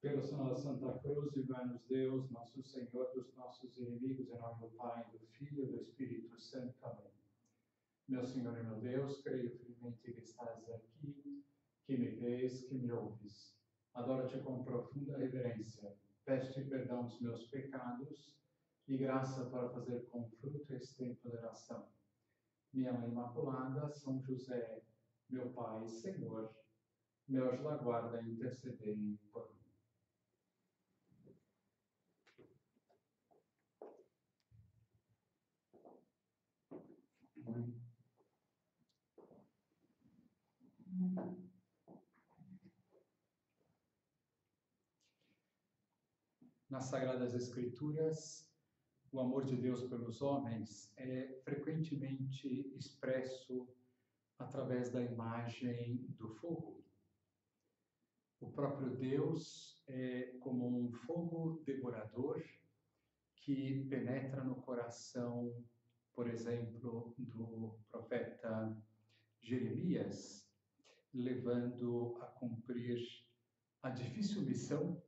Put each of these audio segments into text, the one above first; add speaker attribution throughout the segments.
Speaker 1: Pelo sinal da Santa Cruz, livrai-nos Deus, nosso Senhor, dos nossos inimigos, em nome do Pai, do Filho e do Espírito Santo. Amém. Meu Senhor e meu Deus, creio firmemente que estás aqui, que me vês, que me ouves. Adoro-te com profunda reverência. Peço-te perdão dos meus pecados e graça para fazer com fruto este tempo de oração. Minha Mãe Imaculada, São José, meu Pai e Senhor, meu anjo da guarda, intercedei por mim. Nas Sagradas Escrituras, o amor de Deus pelos homens é frequentemente expresso através da imagem do fogo. O próprio Deus é como um fogo devorador que penetra no coração, por exemplo, do profeta Jeremias, levando a cumprir a difícil missão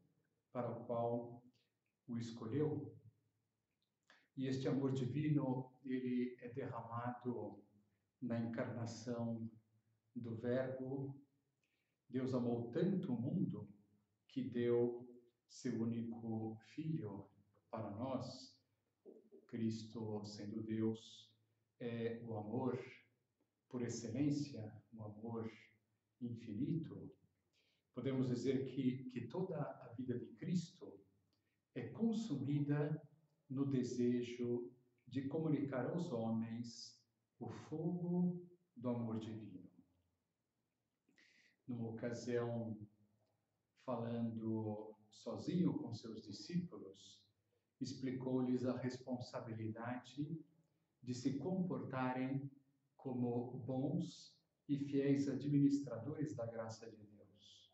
Speaker 1: para a qual o escolheu. E este amor divino, ele é derramado na encarnação do Verbo. Deus amou tanto o mundo que deu seu único Filho para nós. Cristo, sendo Deus, é o amor por excelência, o amor infinito. Podemos dizer que toda a vida de Cristo é consumida no desejo de comunicar aos homens o fogo do amor divino. Numa ocasião, falando sozinho com seus discípulos, explicou-lhes a responsabilidade de se comportarem como bons e fiéis administradores da graça de Deus.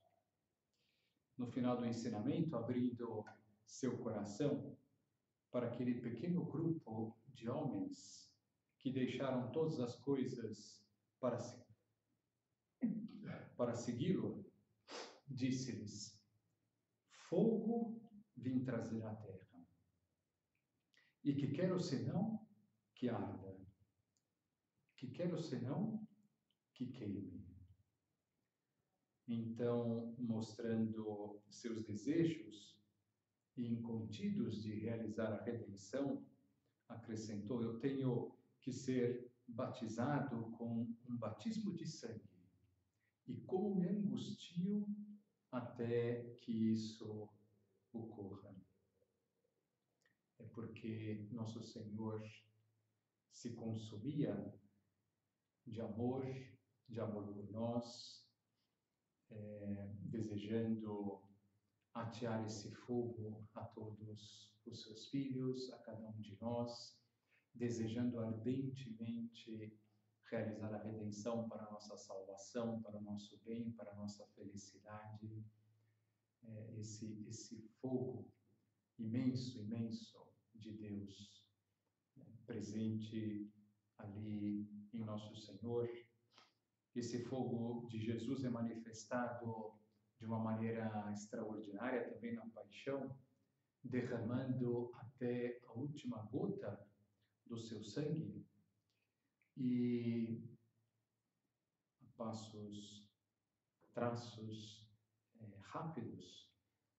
Speaker 1: No final do ensinamento, abrindo seu coração para aquele pequeno grupo de homens que deixaram todas as coisas para segui-lo, disse-lhes: fogo vim trazer à terra, e que quero senão que arda, que quero senão que queime. Então, mostrando seus desejos incontidos de realizar a redenção, acrescentou: eu tenho que ser batizado com um batismo de sangue, e como me angustio até que isso ocorra. É porque nosso Senhor se consumia de amor por nós, desejando atear esse fogo a todos os seus filhos, a cada um de nós, desejando ardentemente realizar a redenção para a nossa salvação, para o nosso bem, para a nossa felicidade. Esse fogo imenso de Deus, presente ali em nosso Senhor. Esse fogo de Jesus é manifestado de uma maneira extraordinária também na paixão, derramando até a última gota do seu sangue. E a traços rápidos,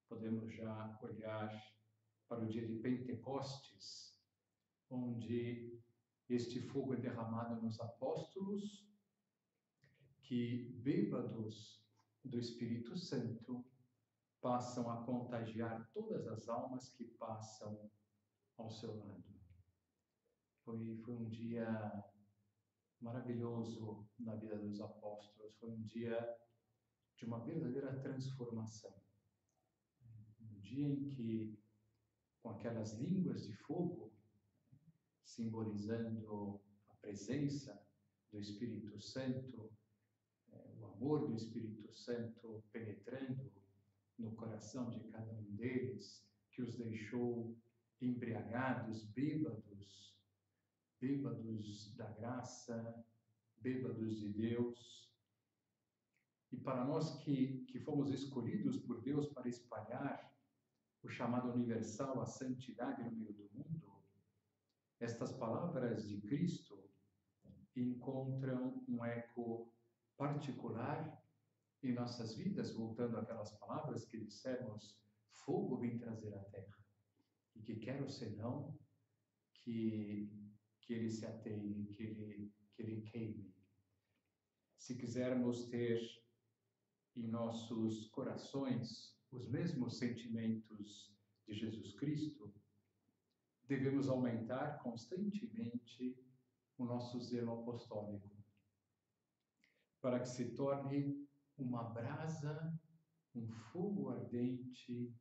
Speaker 1: podemos já olhar para o dia de Pentecostes, onde este fogo é derramado nos apóstolos, que, bêbados do Espírito Santo, passam a contagiar todas as almas que passam ao seu lado. Foi um dia maravilhoso na vida dos apóstolos, foi um dia de uma verdadeira transformação. Um dia em que, com aquelas línguas de fogo, simbolizando a presença do Espírito Santo, o amor do Espírito Santo penetrando no coração de cada um deles, que os deixou embriagados, bêbados da graça, bêbados de Deus, E para nós que fomos escolhidos por Deus para espalhar o chamado universal, a santidade no meio do mundo, estas palavras de Cristo encontram um eco particular em nossas vidas, voltando àquelas palavras que dissemos: fogo vem trazer à terra, e que quero senão que ele se ateie, que ele queime. Se quisermos ter em nossos corações os mesmos sentimentos de Jesus Cristo, devemos aumentar constantemente o nosso zelo apostólico, para que se torne uma brasa, um fogo ardente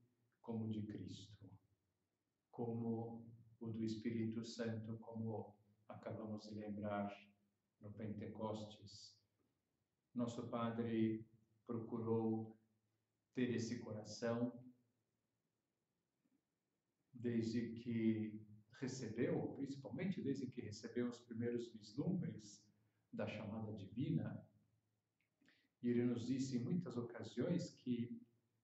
Speaker 1: como o de Cristo, como o do Espírito Santo, como acabamos de lembrar no Pentecostes. Nosso Padre procurou ter esse coração desde que recebeu, principalmente desde que recebeu os primeiros vislumbres da chamada divina. E ele nos disse em muitas ocasiões que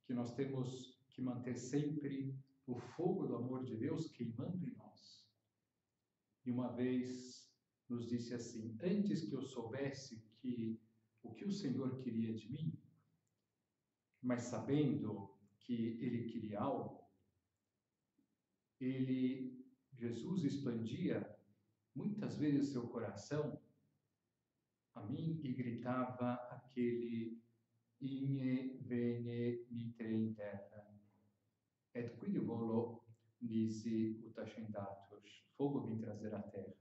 Speaker 1: nós temos que manter sempre o fogo do amor de Deus queimando em nós. E uma vez nos disse assim: antes que eu soubesse o que o Senhor queria de mim, mas sabendo que Ele queria algo, Jesus expandia muitas vezes seu coração a mim e gritava aquele Igne vene mitre in terra, et quid volo nisi ut ascendatur, fogo vem trazer à terra,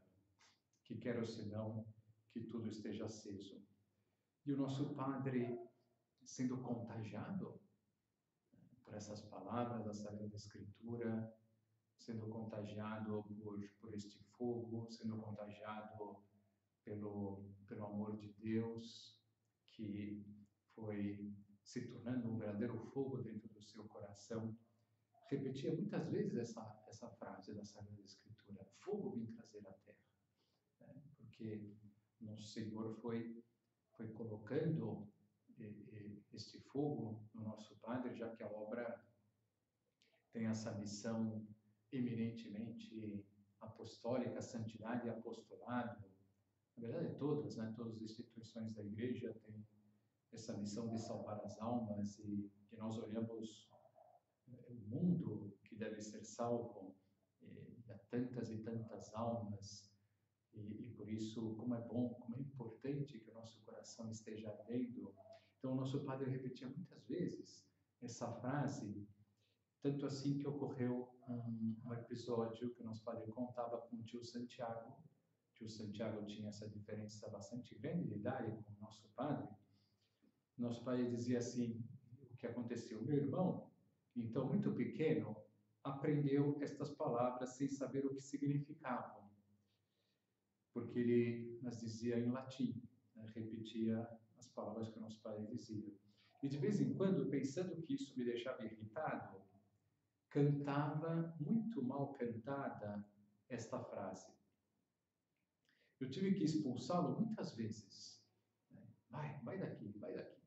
Speaker 1: que quero senão que tudo esteja aceso. E o nosso Padre, sendo contagiado por essas palavras da Sagrada Escritura, sendo contagiado por este fogo, sendo contagiado pelo amor de Deus, que foi se tornando um verdadeiro fogo dentro do seu coração, repetia muitas vezes essa frase da Sagrada Escritura: fogo vem trazer à terra, né? Porque nosso Senhor foi colocando este fogo no nosso Padre, já que a obra tem essa missão eminentemente apostólica, santidade e apostolado. Na verdade, todas as instituições da Igreja têm essa missão de salvar as almas, e nós olhamos o mundo que deve ser salvo, e há tantas e tantas almas, e por isso, como é bom, como é importante que o nosso coração esteja ardendo. Então, o nosso Padre repetia muitas vezes essa frase, tanto assim que ocorreu um episódio que o nosso Padre contava com o tio Santiago. O tio Santiago tinha essa diferença bastante grande de idade com o nosso Padre. Nosso Padre dizia assim: o que aconteceu? Meu irmão, então muito pequeno, aprendeu estas palavras sem saber o que significavam, porque ele nas dizia em latim, né? Repetia as palavras que o nosso Padre dizia. E de vez em quando, pensando que isso me deixava irritado, cantava, muito mal cantada, esta frase. Eu tive que expulsá-lo muitas vezes. Vai daqui, vai daqui.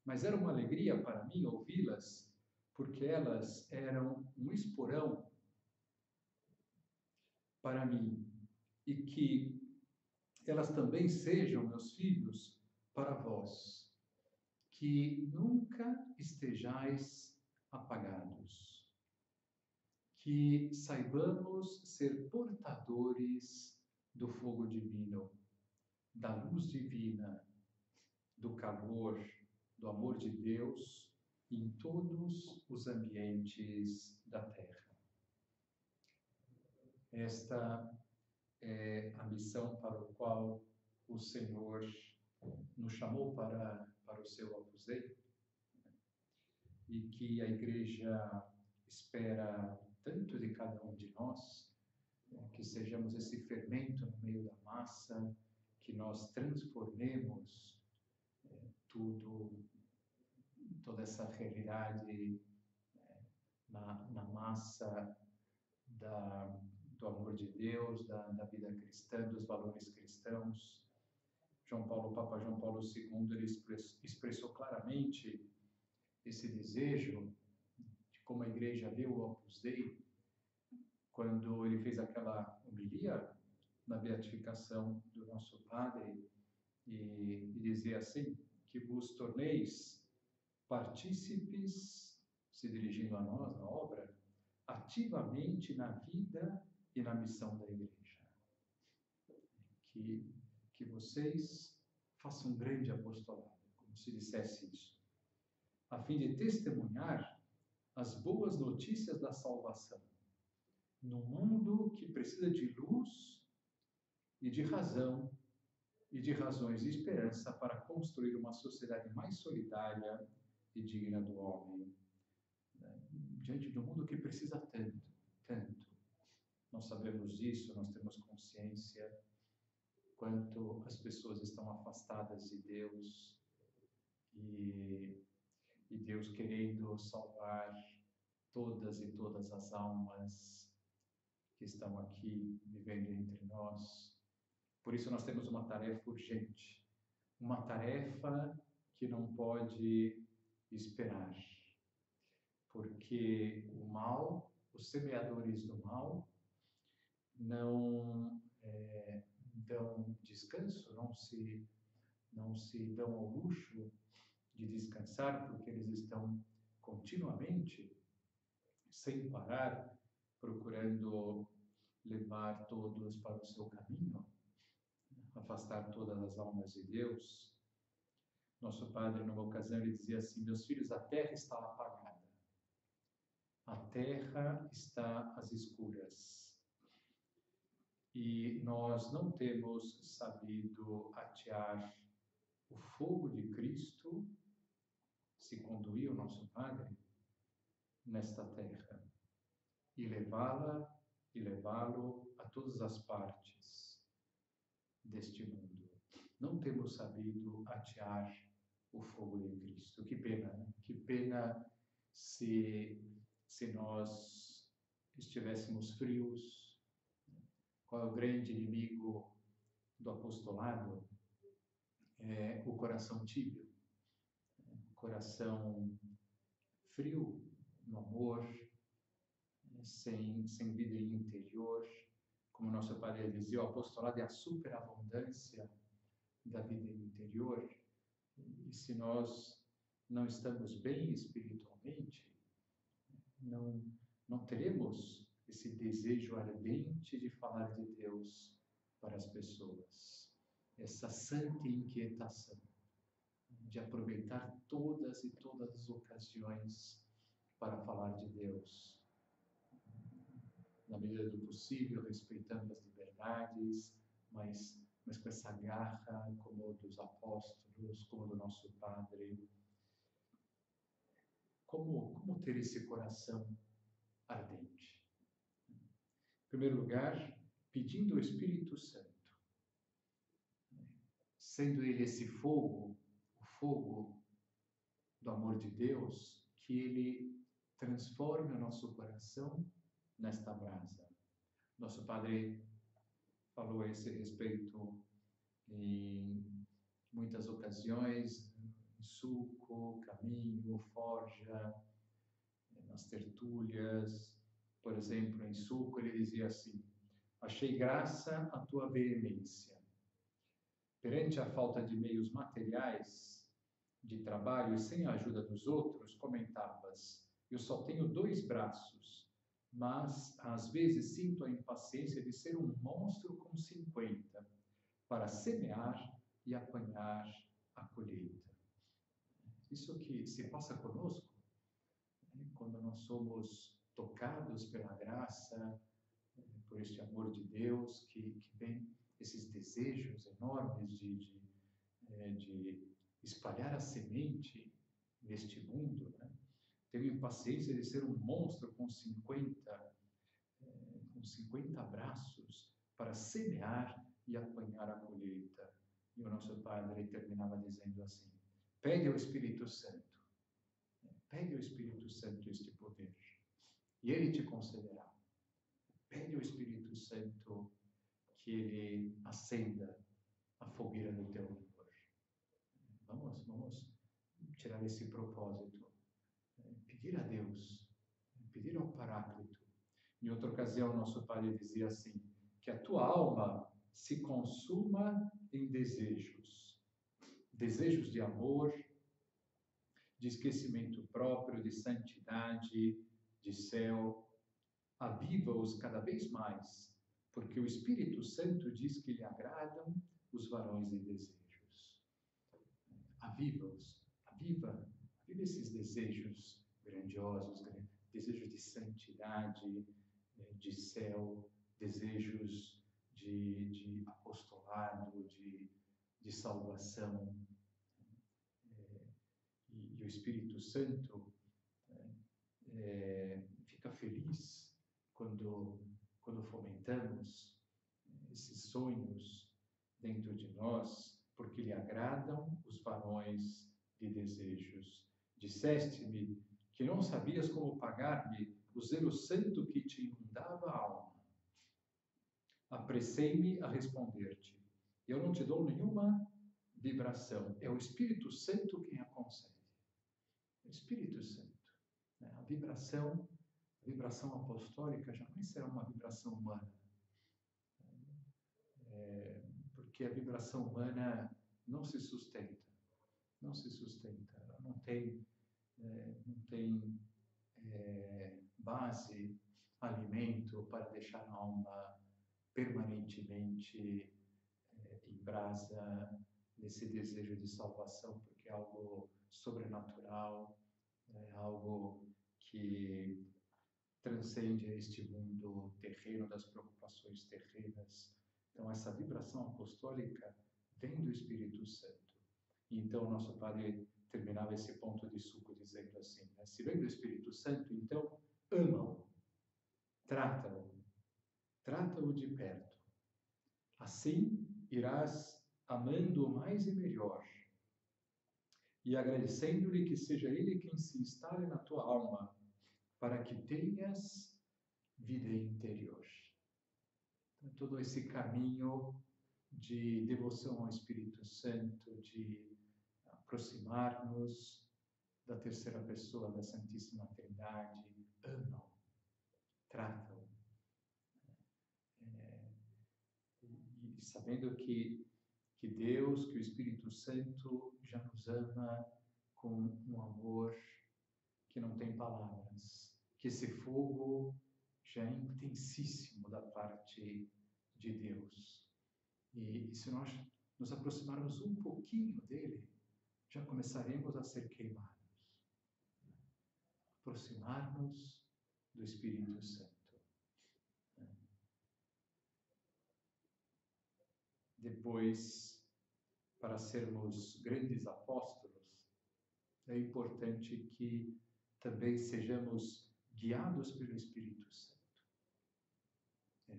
Speaker 1: Mas era uma alegria para mim ouvi-las, porque elas eram um esporão para mim, e que elas também sejam, meus filhos, para vós, que nunca estejais apagados, que saibamos ser portadores do fogo divino, da luz divina, do calor, do amor de Deus em todos os ambientes da terra. Esta é a missão para a qual o Senhor nos chamou para o seu aposento, e que a Igreja espera tanto de cada um de nós, que sejamos esse fermento no meio da massa, que nós transformemos toda essa realidade na massa do amor de Deus, da vida cristã, dos valores cristãos, Papa João Paulo II, ele expressou claramente esse desejo de como a igreja leu o Opus Dei, quando ele fez aquela homilia na beatificação do nosso Padre, e dizia assim, que vos torneis partícipes, se dirigindo a nós, na obra, ativamente na vida e na missão da igreja. Que vocês façam um grande apostolado, como se dissesse isso, a fim de testemunhar as boas notícias da salvação, num mundo que precisa de luz e de razão, e de razões de esperança para construir uma sociedade mais solidária e digna do homem, né? Diante de um mundo que precisa tanto, tanto. Nós sabemos disso, nós temos consciência quanto as pessoas estão afastadas de Deus e Deus querendo salvar todas as almas que estão aqui vivendo entre nós. Por isso nós temos uma tarefa urgente, uma tarefa que não pode esperar, porque o mal, os semeadores do mal, não dão descanso, não se dão ao luxo de descansar, porque eles estão continuamente, sem parar, procurando levar todos para o seu caminho, afastar todas as almas de Deus. Nosso Padre, numa ocasião, ele dizia assim: meus filhos, a terra está apagada, a terra está às escuras, e nós não temos sabido atear o fogo de Cristo, se conduir o nosso Padre nesta terra, e levá-lo a todas as partes deste mundo. Não temos sabido atear o fogo de Cristo. Que pena, né? Que pena se nós estivéssemos frios. Qual é o grande inimigo do apostolado? É o coração tíbio, o coração frio no amor, sem vida interior. Como nosso Padre dizia, o apostolado é a superabundância da vida interior. E se nós não estamos bem espiritualmente, não teremos esse desejo ardente de falar de Deus para as pessoas. Essa santa inquietação de aproveitar todas as ocasiões para falar de Deus, na medida do possível, respeitando as liberdades, mas com essa garra como dos apóstolos, como do nosso Padre. Como ter esse coração ardente? Em primeiro lugar, pedindo ao Espírito Santo, sendo ele esse fogo, o fogo do amor de Deus, que ele transforme o nosso coração nesta brasa. Nosso Padre falou a esse respeito em muitas ocasiões, em Suco, Caminho, Forja, nas tertúlias. Por exemplo, em Suco ele dizia assim: achei graça a tua veemência. Perante a falta de meios materiais de trabalho e sem a ajuda dos outros, comentavas: eu só tenho 2 braços, mas às vezes sinto a impaciência de ser um monstro com 50, para semear e apanhar a colheita. Isso que se passa conosco, né? Quando nós somos tocados pela graça, por este amor de Deus, que vem esses desejos enormes de espalhar a semente neste mundo, né? Tenho impaciência de ser um monstro com 50 braços para semear e apanhar a colheita. E o nosso Padre terminava dizendo assim: pede ao Espírito Santo, pede ao Espírito Santo este poder, e ele te concederá. Pede ao Espírito Santo que ele acenda a fogueira do teu amor. Vamos tirar esse propósito, pedir a Deus, pedir ao Paráclito. Em outra ocasião, nosso Padre dizia assim, que a tua alma se consuma em desejos de amor, de esquecimento próprio, de santidade, de céu. Aviva-os cada vez mais, porque o Espírito Santo diz que lhe agradam os varões de desejos. Aviva-os, aviva esses desejos grandiosos, desejos de santidade, de céu, desejos de apostolado, de salvação. E o Espírito Santo fica feliz quando fomentamos esses sonhos dentro de nós, porque lhe agradam os varões de desejos. Disseste-me que não sabias como pagar-me o zelo santo que te inundava a alma. Apressei-me a responder-te. Eu não te dou nenhuma vibração. É o Espírito Santo quem a concede. É o Espírito Santo. A vibração apostólica jamais será uma vibração humana. Porque a vibração humana não se sustenta. Ela não tem base, alimento para deixar a alma permanentemente em brasa nesse desejo de salvação, porque é algo sobrenatural, é algo que transcende este mundo terreno das preocupações terrenas. Então, essa vibração apostólica vem do Espírito Santo. Então, nosso Padre terminava esse ponto de suco dizendo assim, né? Se vem do Espírito Santo, então, ama-o, trata-o de perto. Assim, irás amando-o mais e melhor, e agradecendo-lhe que seja ele quem se instale na tua alma, para que tenhas vida interior. Então, todo esse caminho de devoção ao Espírito Santo, de aproximar-nos da terceira pessoa da Santíssima Trindade, ama-o, trata-o. E sabendo que Deus, que o Espírito Santo já nos ama com um amor que não tem palavras, que esse fogo já é intensíssimo da parte de Deus. E se nós nos aproximarmos um pouquinho dele, já começaremos a ser queimados. Aproximar-nos do Espírito Santo. Depois, para sermos grandes apóstolos, é importante que também sejamos guiados pelo Espírito Santo.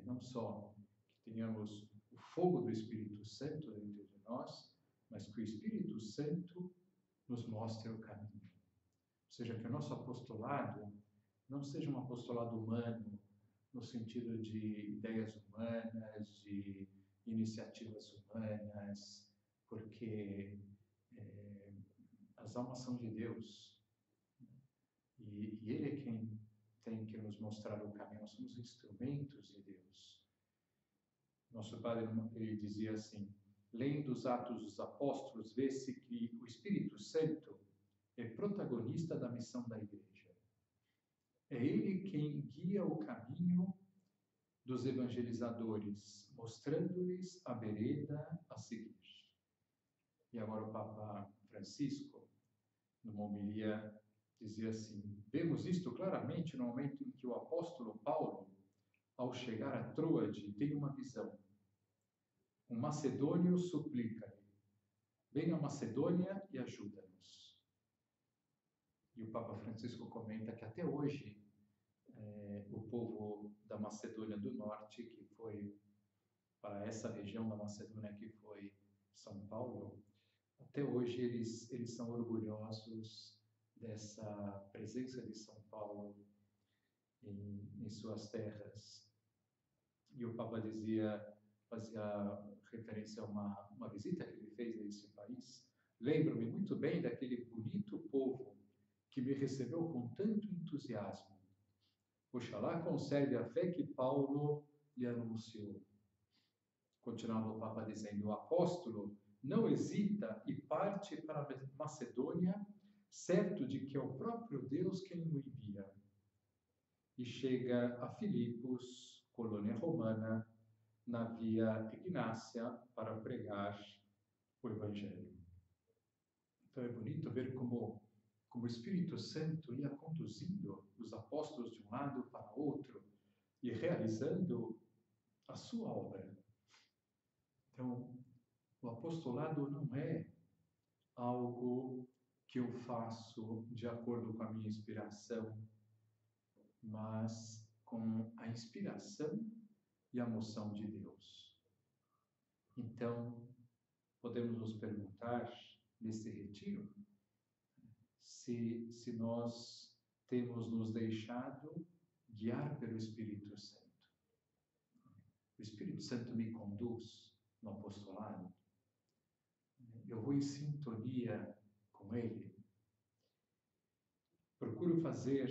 Speaker 1: Não só que tenhamos o fogo do Espírito Santo dentro de nós, mas que o Espírito Santo nos mostre o caminho. Ou seja, que o nosso apostolado não seja um apostolado humano, no sentido de ideias humanas, de iniciativas humanas, porque as almas são de Deus. E Ele é quem tem que nos mostrar o caminho. Nós somos instrumentos de Deus. Nosso Padre, ele dizia assim, lendo os Atos dos Apóstolos, vê-se que o Espírito Santo é protagonista da missão da Igreja. É Ele quem guia o caminho dos evangelizadores, mostrando-lhes a vereda a seguir. E agora o Papa Francisco, numa homilia, dizia assim, vemos isto claramente no momento em que o apóstolo Paulo, ao chegar a Troade, tem uma visão. Um macedônio suplica-lhe, venha a Macedônia e ajuda-nos. E o Papa Francisco comenta que até hoje o povo da Macedônia do Norte, que foi para essa região da Macedônia que foi São Paulo, até hoje eles são orgulhosos dessa presença de São Paulo em suas terras. E o Papa dizia, fazia referência a uma visita que ele fez a esse país. Lembro-me muito bem daquele bonito povo que me recebeu com tanto entusiasmo. Oxalá conserve a fé que Paulo lhe anunciou. Continuava o Papa dizendo, o apóstolo não hesita e parte para a Macedônia, certo de que é o próprio Deus quem o envia. E chega a Filipos, colônia romana, na Via Ignácia, para pregar o Evangelho. Então é bonito ver como o Espírito Santo ia conduzindo os apóstolos de um lado para outro e realizando a sua obra. Então, o apostolado não é algo que eu faço de acordo com a minha inspiração, mas com a inspiração e a moção de Deus. Então, podemos nos perguntar, nesse retiro, se nós temos nos deixado guiar pelo Espírito Santo. O Espírito Santo me conduz no apostolado. Eu vou em sintonia com Ele. Procuro fazer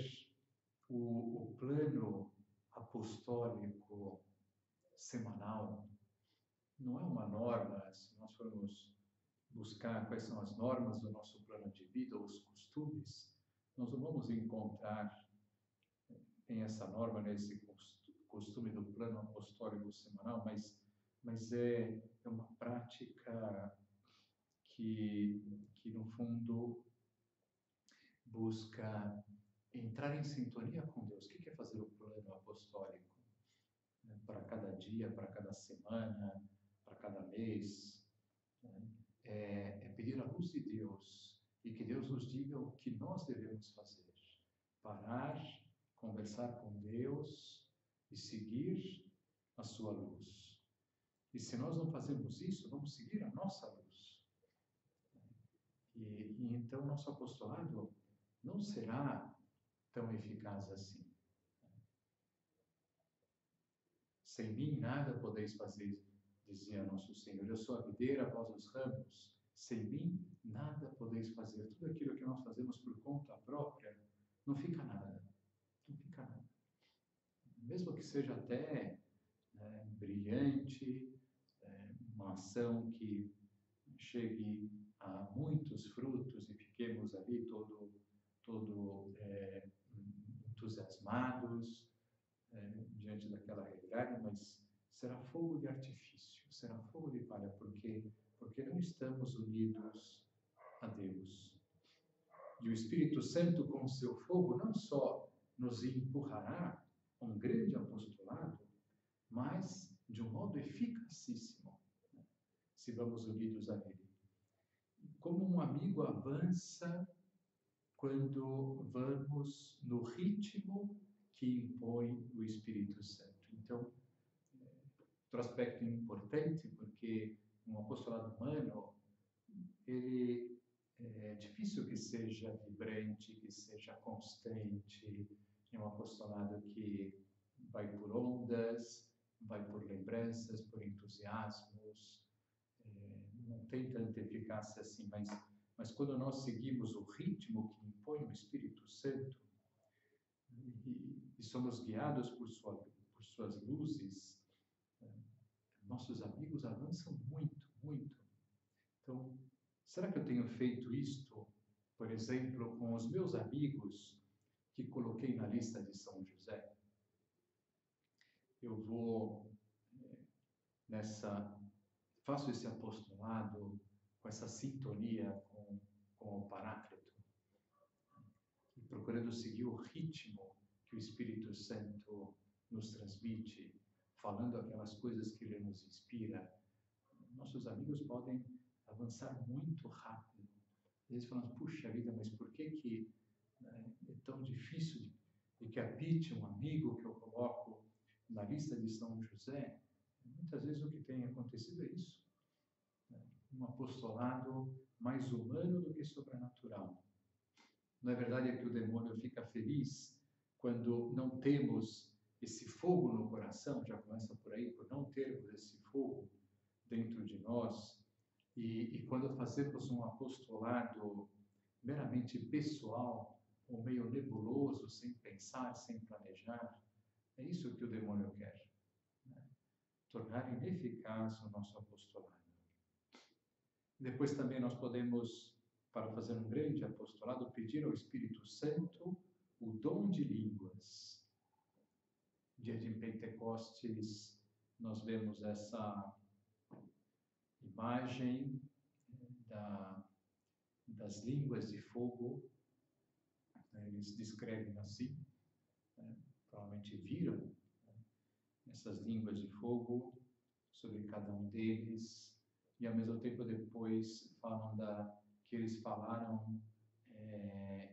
Speaker 1: o plano apostólico semanal. Não é uma norma, se nós formos buscar quais são as normas do nosso plano de vida, os costumes, nós não vamos encontrar em essa norma, nesse costume do plano apostólico semanal, mas é uma prática que no fundo busca entrar em sintonia com Deus. O que é fazer o plano apostólico? Para cada dia, para cada semana, para cada mês. É pedir a luz de Deus e que Deus nos diga o que nós devemos fazer. Parar, conversar com Deus e seguir a sua luz. E se nós não fazemos isso, vamos seguir a nossa luz. E então nosso apostolado não será tão eficaz assim. Sem mim nada podeis fazer, dizia nosso Senhor. Eu sou a videira, vós os ramos. Sem mim nada podeis fazer. Tudo aquilo que nós fazemos por conta própria, não fica nada. Não fica nada. Mesmo que seja até brilhante, uma ação que chegue a muitos frutos e fiquemos ali todo entusiasmados diante daquela realidade, mas será fogo de artifício, será fogo de palha, porque não estamos unidos a Deus. E o Espírito Santo, com o seu fogo, não só nos empurrará a um grande apostolado, mas de um modo eficacíssimo, se vamos unidos a Ele. Como um amigo avança quando vamos no ritmo que impõe o Espírito Santo. Então, outro aspecto importante, porque um apostolado humano, ele é difícil que seja vibrante, que seja constante. É um apostolado que vai por ondas, vai por lembranças, por entusiasmos. Não tem tanta eficácia assim, mas quando nós seguimos o ritmo que impõe o Espírito Santo e somos guiados por suas luzes, nossos amigos avançam muito, muito. Então, será que eu tenho feito isto, por exemplo, com os meus amigos que coloquei na lista de São José? Eu vou faço esse apostolado com essa sintonia com o Paráclito, e procurando seguir o ritmo que o Espírito Santo nos transmite, falando aquelas coisas que Ele nos inspira. Nossos amigos podem avançar muito rápido. Às vezes falamos, puxa vida, mas por que é tão difícil de que habite um amigo que eu coloco na lista de São José? Muitas vezes o que tem acontecido é isso. Um apostolado mais humano do que sobrenatural. Não é verdade que o demônio fica feliz quando não temos esse fogo no coração, já começa por aí, por não termos esse fogo dentro de nós, e quando fazemos um apostolado meramente pessoal, ou meio nebuloso, sem pensar, sem planejar, é isso que o demônio quer, né? Tornar ineficaz o nosso apostolado. Depois também nós podemos, para fazer um grande apostolado, pedir ao Espírito Santo o dom de línguas. Dia de Pentecostes, nós vemos essa imagem das línguas de fogo, né? Eles descrevem assim, né? Provavelmente viram, né? Essas línguas de fogo sobre cada um deles, e ao mesmo tempo depois falam que eles falaram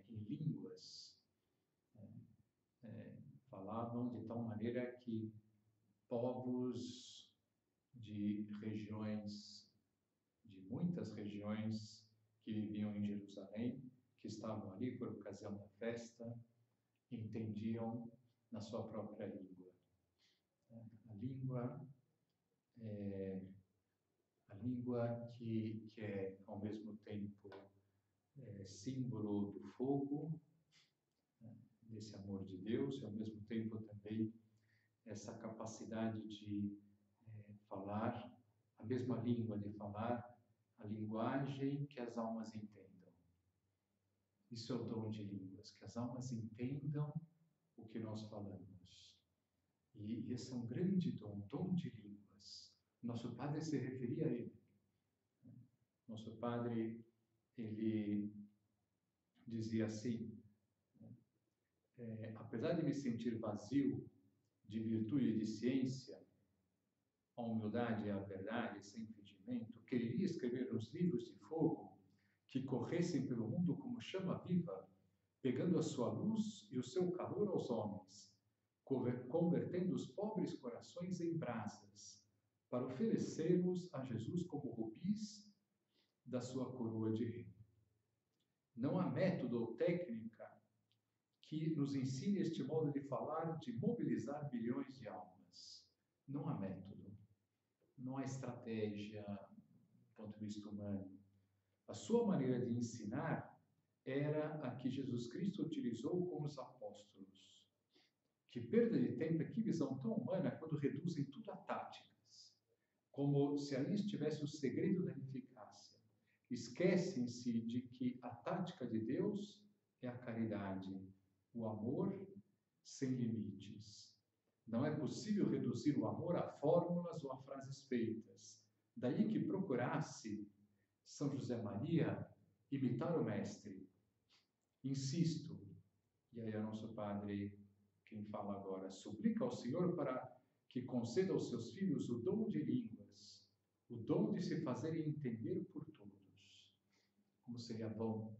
Speaker 1: em línguas, falavam de tal maneira que povos de regiões, de muitas regiões que viviam em Jerusalém, que estavam ali por ocasião da festa, entendiam na sua própria língua. A língua que é ao mesmo tempo símbolo do fogo, né, desse amor de Deus, e ao mesmo tempo também essa capacidade de falar a mesma língua, de falar a linguagem que as almas entendam. Isso é o dom de línguas, que as almas entendam o que nós falamos. E esse é um grande dom de línguas. Nosso padre se referia a ele. Nosso padre, ele dizia assim, apesar de me sentir vazio de virtude e de ciência, a humildade e a verdade sem fingimento, queria escrever uns livros de fogo que corressem pelo mundo como chama viva, pegando a sua luz e o seu calor aos homens, convertendo os pobres corações em brasas, para oferecê-los a Jesus como rubis da sua coroa de rei. Não há método ou técnica que nos ensine este modo de falar, de mobilizar bilhões de almas. Não há método, não há estratégia do ponto de vista humano. A sua maneira de ensinar era a que Jesus Cristo utilizou com os apóstolos. Que perda de tempo, que visão tão humana quando reduzem tudo a táticas, como se ali estivesse o segredo da eficácia. Esquecem-se de que a tática de Deus é a caridade, o amor sem limites. Não é possível reduzir o amor a fórmulas ou a frases feitas. Daí que procurasse São José Maria imitar o mestre. Insisto, e aí é o nosso padre quem fala agora, suplica ao Senhor para que conceda aos seus filhos o dom de línguas, o dom de se fazerem entender por todos. Como seria bom,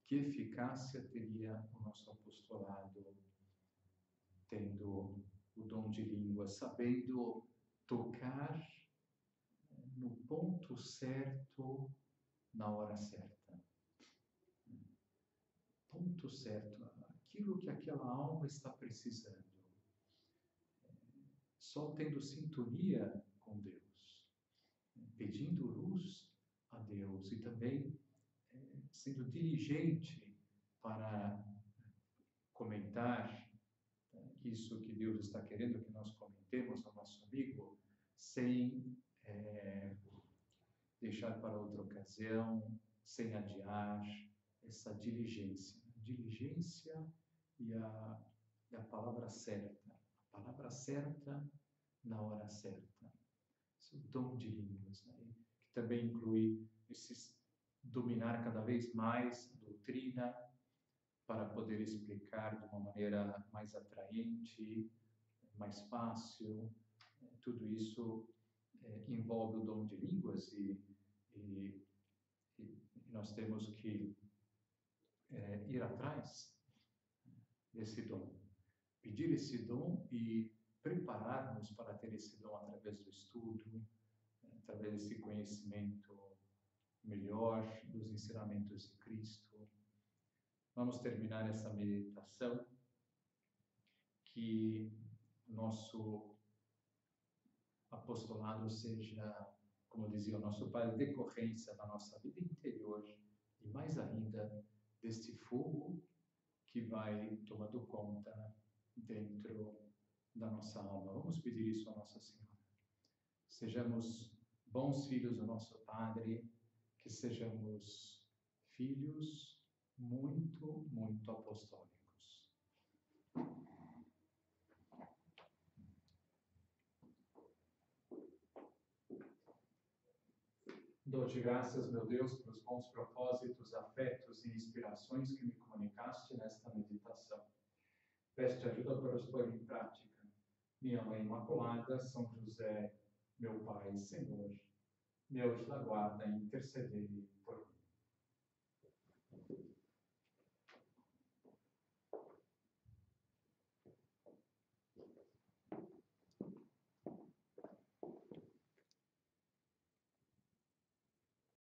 Speaker 1: que eficácia teria o nosso apostolado tendo o dom de línguas, sabendo tocar no ponto certo, na hora certa. Ponto certo, aquilo que aquela alma está precisando. Só tendo sintonia com Deus, pedindo luz a Deus e também sendo diligente para comentar isso que Deus está querendo que nós comentemos ao nosso amigo, sem deixar para outra ocasião, sem adiar, essa diligência. Diligência e a palavra certa. A palavra certa na hora certa. Esse é o dom de línguas, né? Que também inclui dominar cada vez mais a doutrina para poder explicar de uma maneira mais atraente, mais fácil. Tudo isso envolve o dom de línguas e nós temos que ir atrás desse dom, pedir esse dom e preparar-nos para ter esse dom através do estudo, através desse conhecimento melhor dos ensinamentos de Cristo. Vamos terminar essa meditação que nosso apostolado seja, como dizia o nosso Pai, decorrência da nossa vida interior e mais ainda deste fogo que vai tomando conta dentro da nossa alma. Vamos pedir isso a Nossa Senhora. Sejamos bons filhos do nosso Padre, que sejamos filhos muito, muito apostólicos. Dou-te graças, meu Deus, pelos bons propósitos, afetos e inspirações que me comunicaste nesta meditação. Peço-te ajuda para os pôr em prática. Minha Mãe Imaculada, São José, meu Pai e Senhor, me anjo da guarda, intercedei por